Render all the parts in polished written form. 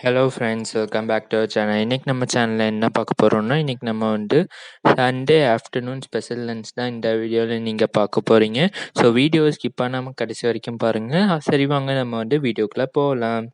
Hello friends, welcome back to our channel. இன்றைக்கி நம்ம சேனலில் என்ன பார்க்க போகிறோம்னா, இன்றைக்கி நம்ம சண்டே ஆஃப்டர்நூன் ஸ்பெஷல் லன்ச் தான் இந்த வீடியோவில் நீங்கள் பார்க்க போகிறீங்க. ஸோ வீடியோ ஸ்கிப் பண்ணாமல் கடைசி வரைக்கும் பாருங்கள். சரி வாங்க நம்ம வீடியோக்குள்ளே போகலாம்.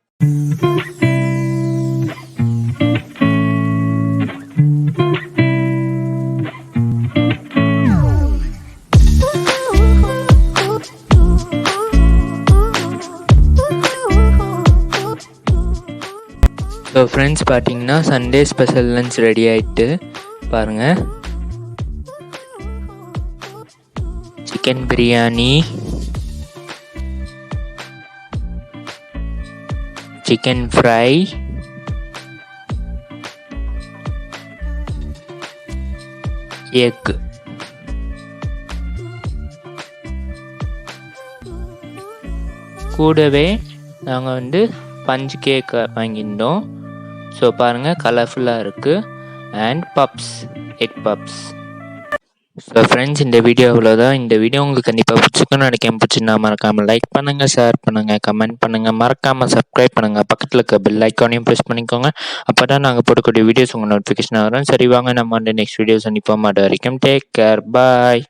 ஸோ ஃப்ரெண்ட்ஸ் பார்த்தீங்கன்னா சண்டே ஸ்பெஷல் லன்ச் ரெடி ஆகிட்டு பாருங்கள். Chicken biryani, chicken fry, egg, கூடவே நாங்கள் பஞ்ச் கேக் வாங்கியிருந்தோம். ஸோ பாருங்கள், கலர்ஃபுல்லாக இருக்குது. And puffs, egg puffs. So friends, இந்த வீடியோ அவ்வளோதான். இந்த வீடியோ உங்களுக்கு கண்டிப்பாக பிடிச்சிருக்குன்னு நினைக்கிறேன். பிடிச்சிருந்தா மறக்காமல் லைக் பண்ணுங்கள், ஷேர் பண்ணுங்கள், கமெண்ட் பண்ணுங்கள், மறக்காமல் சப்ஸ்கிரைப் பண்ணுங்கள். பக்கத்தில் இருக்க பெல் ஐக்கானையும் ப்ரெஸ் பண்ணிக்கோங்க. அப்போ தான் நாங்கள் போடக்கூடிய வீடியோஸ் உங்கள் நோட்டிஃபிகேஷன் வரும். சரி வாங்க நம்ம நெக்ஸ்ட் வீடியோ சந்திப்போம். அது வரைக்கும் டேக் கேர், பாய்.